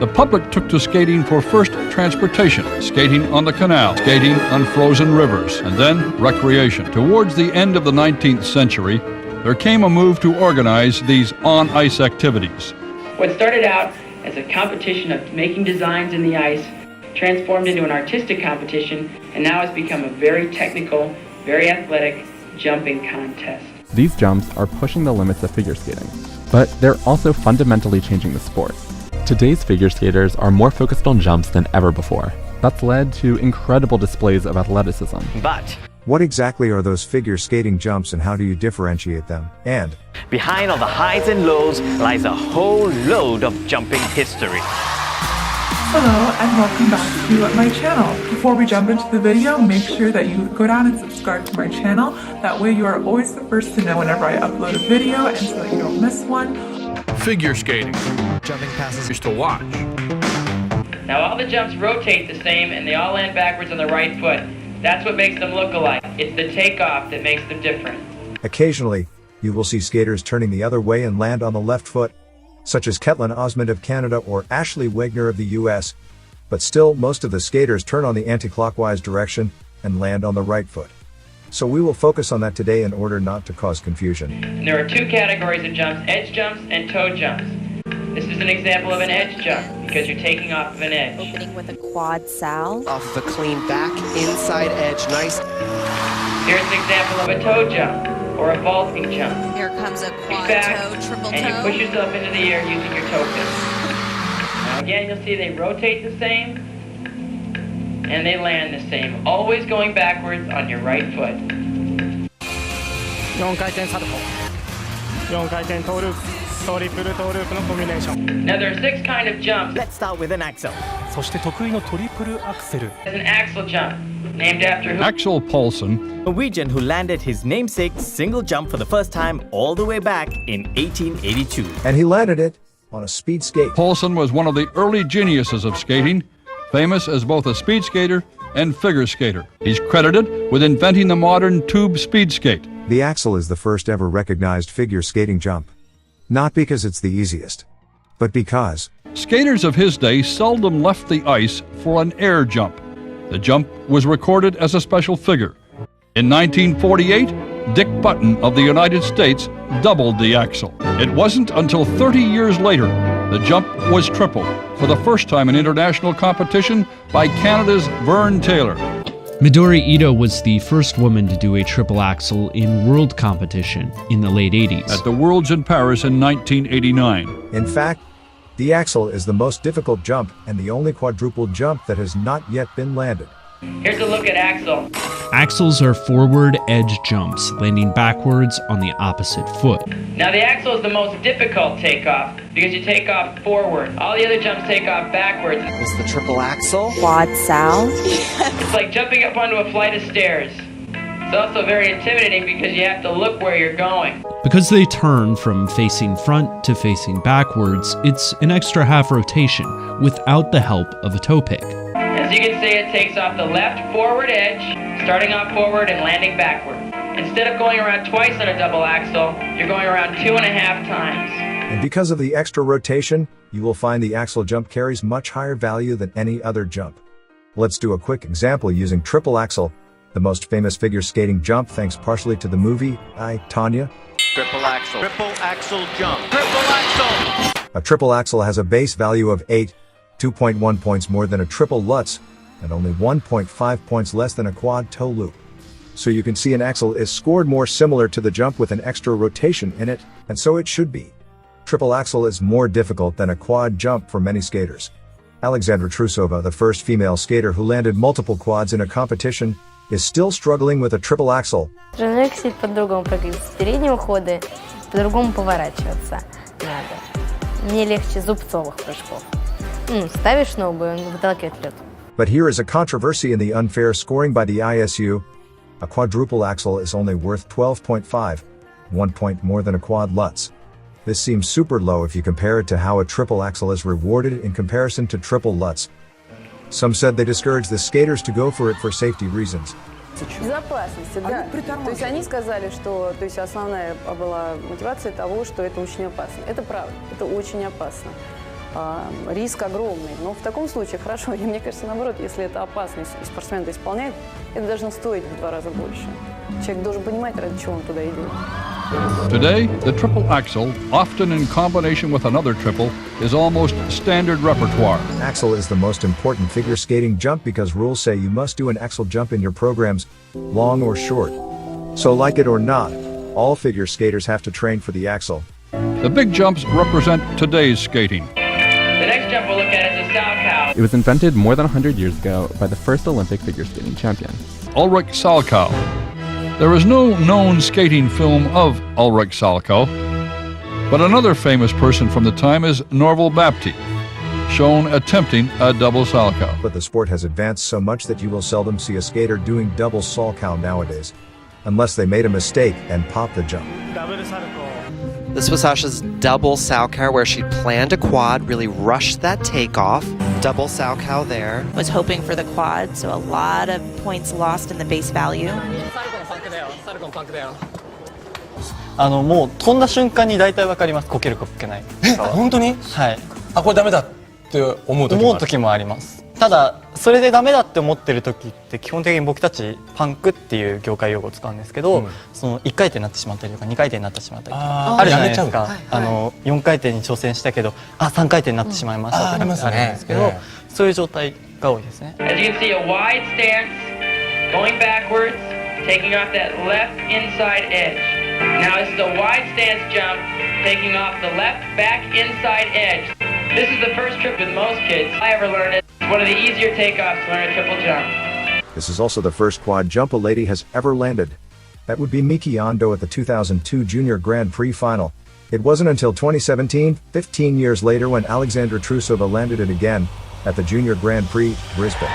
the public took to skating for first transportation, skating on the canal, skating on frozen rivers, and then recreation. Towards the end of the 19th century, there came a move to organize these on-ice activities. What started out as a competition of making designs in the ice transformed into an artistic competition and now has become a very technical, very athletic jumping contest. These jumps are pushing the limits of figure skating, but they're also fundamentally changing the sport. Today's figure skaters are more focused on jumps than ever before. That's led to incredible displays of athleticism. But what exactly are those figure skating jumps and how do you differentiate them? And behind all the highs and lows lies a whole load of jumping history. Hello and welcome back to my channel. Before we jump into the video, make sure that you go down and subscribe to my channel. That way you are always the first to know whenever I upload a video and so that you don't miss one. Figure skating. Jumping passes is to watch. Now all the jumps rotate the same and they all land backwards on the right foot. That's what makes them look alike. It's the takeoff that makes them different. Occasionally, you will see skaters turning the other way and land on the left foot, such as Ketlin Osmond of Canada or Ashley Wagner of the US, but still most of the skaters turn on the anti-clockwise direction and land on the right foot. So we will focus on that today in order not to cause confusion. And there are two categories of jumps, edge jumps and toe jumps. This is an example of an edge jump because you're taking off of an edge. Opening with a quad sal. Off of a clean back, inside edge, nice. Here's an example of a toe jump or a vaulting jump. Here comes a quad back, toe, triple toe. and you push yourself into the air using your toe pin. Now again, you'll see they rotate the same and they land the same, always going backwards on your right foot. 4回転サルコー、4回転トーループ、トリプルトーループのコンビネーション。 Now there are 6 kinds of jumps. Let's start with an Axel. そして得意のトリプルアクセル。 There's an Axel jump, named after who? Axel Paulsen, Norwegian who landed his namesake single jump for the first time all the way back in 1882. And he landed it on a speed skate. Paulsen was one of the early geniuses of skating, famous as both a speed skater and figure skater. He's credited with inventing the modern tube speed skate. The Axel is the first ever recognized figure skating jump. Not because it's the easiest, but because skaters of his day seldom left the ice for an air jump. The jump was recorded as a special figure. In 1948, Dick Button of the United States doubled the Axel. It wasn't until 30 years later the jump was tripled for the first time in international competition by Canada's Vern Taylor. Midori Ito was the first woman to do a triple axel in world competition in the late 80s. At the Worlds in Paris in 1989. in fact, the Axel is the most difficult jump and the only quadruple jump that has not yet been landed. Here's a look at Axel. Axels are forward edge jumps, landing backwards on the opposite foot. Now the Axel is the most difficult takeoff because you take off forward. All the other jumps take off backwards. Is the triple axel. Quad sal. It's like jumping up onto a flight of stairs. It's also very intimidating because you have to look where you're going. Because they turn from facing front to facing backwards, it's an extra half rotation without the help of a toe pick. As you can see, it takes off the left forward edge, starting off forward and landing backward. Instead of going around twice on a double axel, you're going around 2.5 times. And because of the extra rotation, you will find the Axel jump carries much higher value than any other jump. Let's do a quick example using triple axel, the most famous figure skating jump thanks partially to the movie I, Tonya. Triple axel. Triple axel jump. Triple axel. A triple axel has a base value of 8, 2.1 points more than a triple Lutz, and only 1.5 points less than a quad toe loop. So you can see an axel is scored more similar to the jump with an extra rotation in it, and so it should be. Triple axel is more difficult than a quad jump for many skaters. Sasha Trusova, the first female skater who landed multiple quads in a competition, is still struggling with a triple axel. Человек сидит по-другому, прыгает с переднего хода, по-другому поворачиваться надо. Мне легче зубцовых прыжков. Ставишь ногу, он выталкивает вперед. But here is a controversy in the unfair scoring by the ISU. A quadruple axel is only worth 12.5, 1 point more than a quad Lutz. This seems super low if you compare it to how a triple axel is rewarded in comparison to triple Lutz. Some said they discourage the skaters to go for it for safety reasons. Безопасности, да. То есть они сказали, что основная была мотивация того, что это очень опасно. Это правда, это очень опасно. Риск огромный. Но в таком случае хорошо. И мне кажется, наоборот, если это опасно, и спортсмен это исполняет, это должно стоить в 2 раза больше. Человек должен понимать, ради чего он туда идет. Today, the triple axel, often in combination with another triple, is almost standard repertoire. Axel is the most important figure skating jump because rules say you must do an axel jump in your programs, long or short. So like it or not, all figure skaters have to train for the axel. The big jumps represent today's skating. The next jump we'll look at is the Salchow. It was invented more than 100 years ago by the first Olympic figure skating champion, Ulrich Salchow. There is no known skating film of Ulrich Salchow, but another famous person from the time is Norval Bapti, shown attempting a double Salchow. But the sport has advanced so much that you will seldom see a skater doing double Salchow nowadays, unless they made a mistake and popped the jump. This was Sasha's double Salchow where she planned a quad, really rushed that takeoff. Double Salchow there. Was hoping for the quad, so a lot of points lost in the base value. もう飛んだ瞬間に大体わかります。こけるかこけない。本当に？はい。これダメだって思う時もあります。ただそれでダメだって思ってる時って基本的に僕たちパンクっていう業界用語を使うんですけど、その1回転になってしまったりとか2回転になってしまったりとかあるじゃないですか。4回転に挑戦したけど3回転になってしまいましたとかあるんですけど、そういう状態が多いですね。As you can see, a wide stance, going backwards, taking off that left inside edge. Now this is a wide stance jump, taking off the left back inside edge. This is the first trip with most kids I ever learned it. It's one of the easier takeoffs to learn a triple jump. This is also the first quad jump a lady has ever landed. That would be Miki Ando at the 2002 Junior Grand Prix final. It wasn't until 2017, 15 years later, when Sasha Trusova landed it again at the Junior Grand Prix, Brisbane.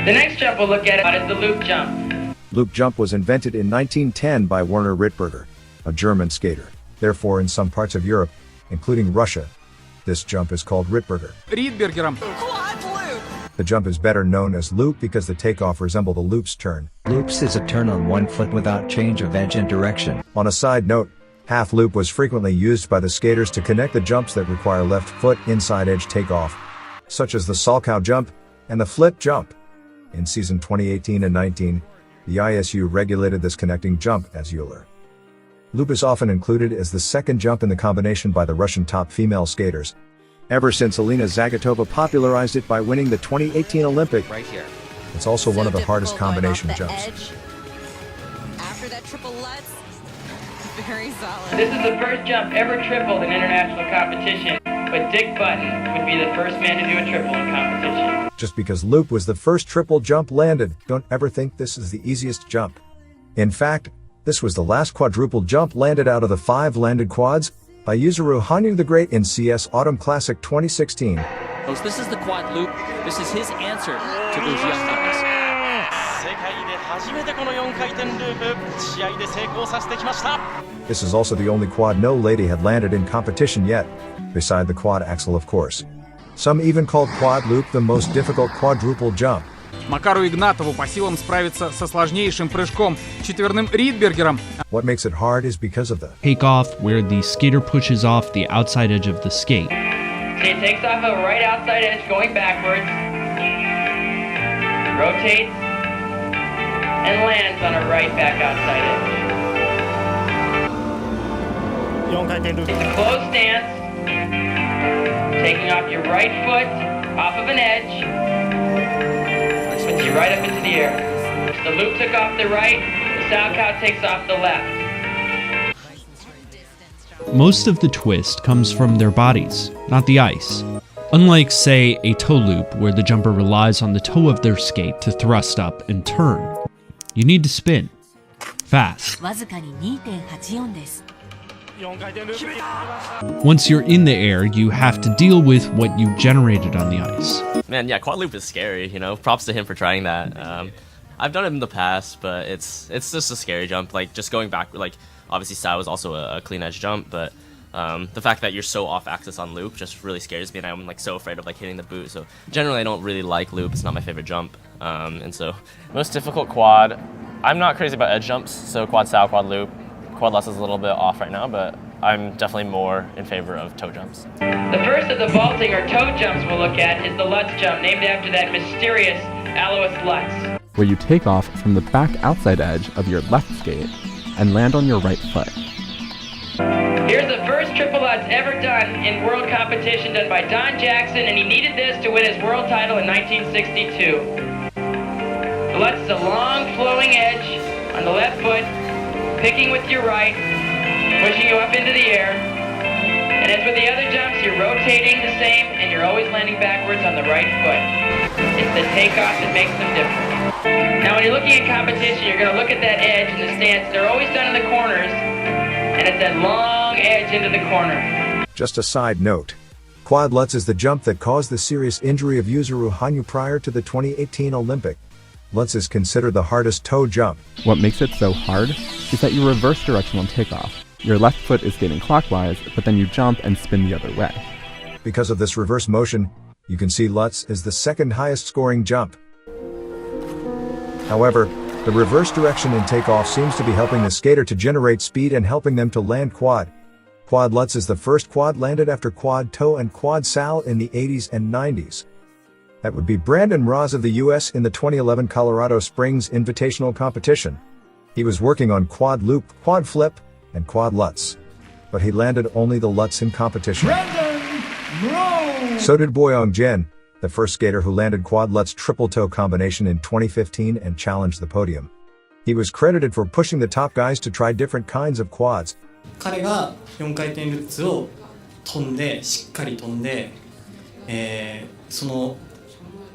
The next jump we'll look at is the loop jump. Loop jump was invented in 1910 by Werner Rittberger, a German skater. Therefore, in some parts of Europe, including Russia, this jump is called Rittberger. Rittberger. The jump is better known as loop because the takeoff resembled a loop's turn. Loops is a turn on one foot without change of edge and direction. On a side note, half loop was frequently used by the skaters to connect the jumps that require left foot inside edge takeoff, such as the Salchow jump and the flip jump. In season 2018 and 19, the ISU regulated this connecting jump as Euler. Loop is often included as the second jump in the combination by the Russian top female skaters, ever since Alina Zagitova popularized it by winning the 2018 Olympic. Right here. It's also one of the hardest combination jumps. After that triple Lutz, very solid. This is the first jump ever tripled in international competition, but Dick Button would be the first man to do a triple in competition. Just because loop was the first triple jump landed, don't ever think this is the easiest jump. In fact, this was the last quadruple jump landed out of the 5 landed quads by Yuzuru Hanyu the Great in CS Autumn Classic 2016. This is the quad loop. This is his answer to those young guys. This is also the only quad no lady had landed in competition yet, beside the quad axel of course. Some even called quad loop the most difficult quadruple jump. Макару Игнатову по силам справиться со сложнейшим прыжком четверным Rittbergerом. What makes it hard is because of the takeoff, where the skater pushes off the outside edge of the skate. See, it takes off a right outside edge going backwards, rotates, and lands on a right back outside edge. It's a closed stance, taking off your right foot off of an edge, puts you right up into the air. The loop took off the right, the Salchow takes off the left. Most of the twist comes from their bodies, not the ice. Unlike, say, a toe loop, where the jumper relies on the toe of their skate to thrust up and turn. You need to spin. Fast. Once you're in the air, you have to deal with what you generated on the ice. Man, yeah, quad loop is scary, you know. Props to him for trying that. I've done it in the past, but it's just a scary jump. Like, just going back, like, obviously Sao is also a clean edge jump, but the fact that you're so off axis on loop just really scares me, and I'm like so afraid of like hitting the boot. So generally I don't really like loop. It's not my favorite jump. And so most difficult quad, I'm not crazy about edge jumps, so quad Sao, quad loop. Quad Lutz is a little bit off right now, but I'm definitely more in favor of toe jumps. The first of the vaulting or toe jumps we'll look at is the Lutz jump, named after that mysterious Alois Lutz. Where you take off from the back outside edge of your left skate and land on your right foot. Here's the first triple Lutz ever done in world competition, done by Don Jackson, and he needed this to win his world title in 1962. The Lutz is a long flowing edge on the left foot, picking with your right, pushing you up into the air. And as with the other jumps, you're rotating the same and you're always landing backwards on the right foot. It's the takeoff that makes them different. Now when you're looking at competition, you're going to look at that edge in the stance. They're always done in the corners, and it's that long edge into the corner. Just a side note. Quad Lutz is the jump that caused the serious injury of Yuzuru Hanyu prior to the 2018 Olympic. Lutz is considered the hardest toe jump. What makes it so hard is that you reverse direction on takeoff. Your left foot is skating clockwise, but then you jump and spin the other way. Because of this reverse motion, you can see Lutz is the second highest scoring jump. However, the reverse direction in takeoff seems to be helping the skater to generate speed and helping them to land quad. Quad Lutz is the first quad landed after quad toe and quad sal in the 80s and 90s. That would be Brandon Ross of the US in the 2011 Colorado Springs Invitational competition. He was working on quad loop, quad flip, and quad Lutz. But he landed only the Lutz in competition. So did Boyoung Jin, the first skater who landed quad Lutz triple toe combination in 2015 and challenged the podium. He was credited for pushing the top guys to try different kinds of quads. 彼が4回転ルッツを飛んで、しっかり飛んで、その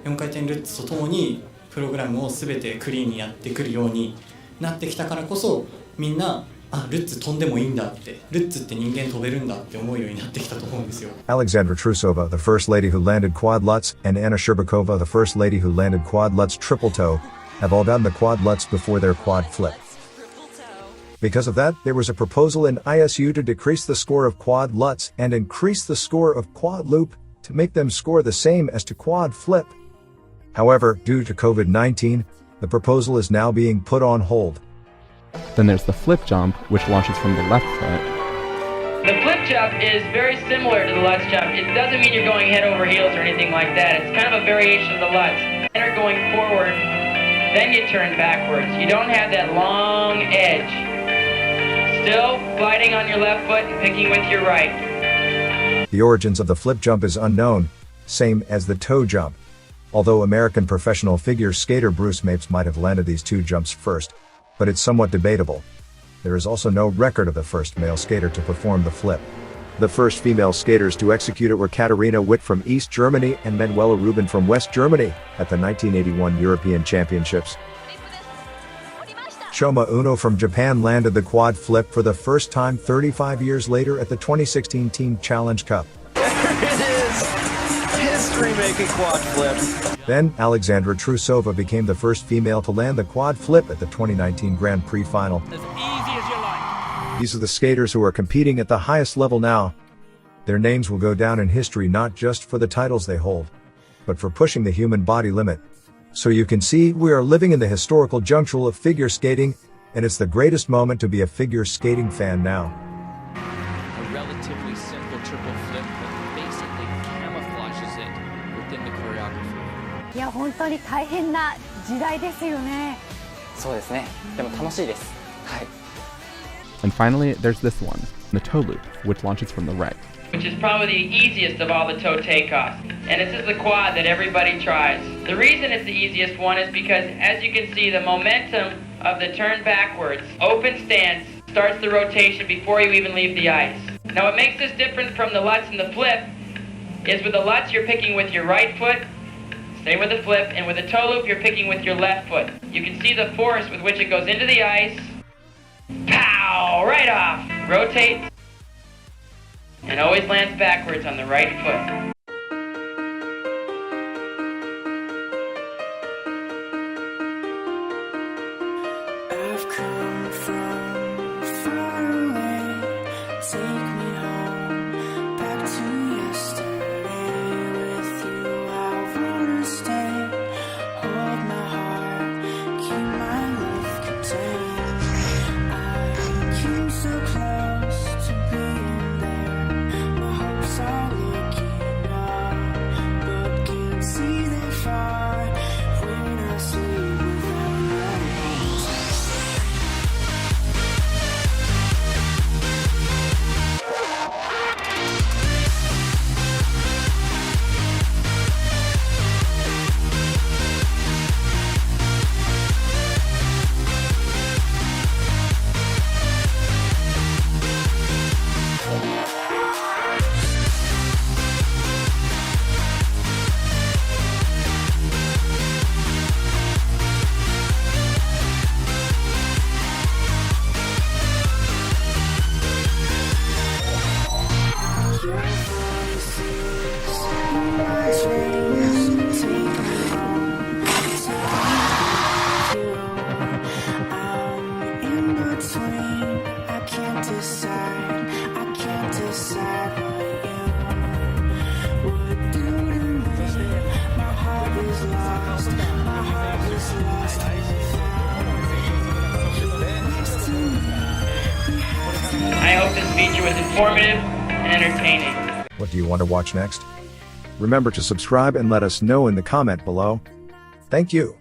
4回転ルッツとともにプログラムを全てクリーンにやってくるようになってきたからこそ、みんなルッツ飛んでもいいんだって、ルッツって人間飛べるんだって思うようになってきたと思うんですよ。Alexandra Trusova, the first lady who landed quad Lutz, and Anna Sherbakova, the first lady who landed quad Lutz triple toe, have all done the quad Lutz before their quad flip. Because of that, there was a proposal in ISU to decrease the score of quad Lutz and increase the score of quad loop to make them score the same as to quad flip. However, due to COVID-19, the proposal is now being put on hold. Then there's the flip jump, which launches from the left foot. The flip jump is very similar to the Lutz jump. It doesn't mean you're going head over heels or anything like that. It's kind of a variation of the Lutz. You're going forward, then you turn backwards. You don't have that long edge. Still gliding on your left foot and picking with your right. The origins of the flip jump is unknown, same as the toe jump. Although American professional figure skater Bruce Mapes might have landed these two jumps first, but it's somewhat debatable. There is also no record of the first male skater to perform the flip. The first female skaters to execute it were Katharina Witt from East Germany and Manuela Rubin from West Germany at the 1981 European Championships. Shoma Uno from Japan landed the quad flip for the first time 35 years later at the 2016 Team Challenge Cup. There it is! History-making quad flip. Then, Alexandra Trusova became the first female to land the quad flip at the 2019 Grand Prix final. As easy as you like. These are the skaters who are competing at the highest level now. Their names will go down in history not just for the titles they hold, but for pushing the human body limit. So you can see, we are living in the historical juncture of figure skating, and it's the greatest moment to be a figure skating fan now. A relatively simple triple flip that basically camouflages it within the choreography. いや、本当に大変な時代ですよね。そうですね。でも楽しいです。はい。And finally, there's this one, the toe loop, which launches from the right. Which is probably the easiest of all the toe takeoffs. And this is the quad that everybody tries. The reason it's the easiest one is because, as you can see, the momentum of the turn backwards, open stance, starts the rotation before you even leave the ice. Now what makes this different from the Lutz and the flip is with the Lutz you're picking with your right foot, same with the flip, and with the toe loop you're picking with your left foot. You can see the force with which it goes into the ice, pow, right off, rotates, and always lands backwards on the right foot. I've come from far away, take me home, back to yesterday. With you I wanna stay, hold my heart, keep my love contained. I came so close to being I hope this feature was informative and entertaining. What do you want to watch next? Remember to subscribe and let us know in the comment below. Thank you.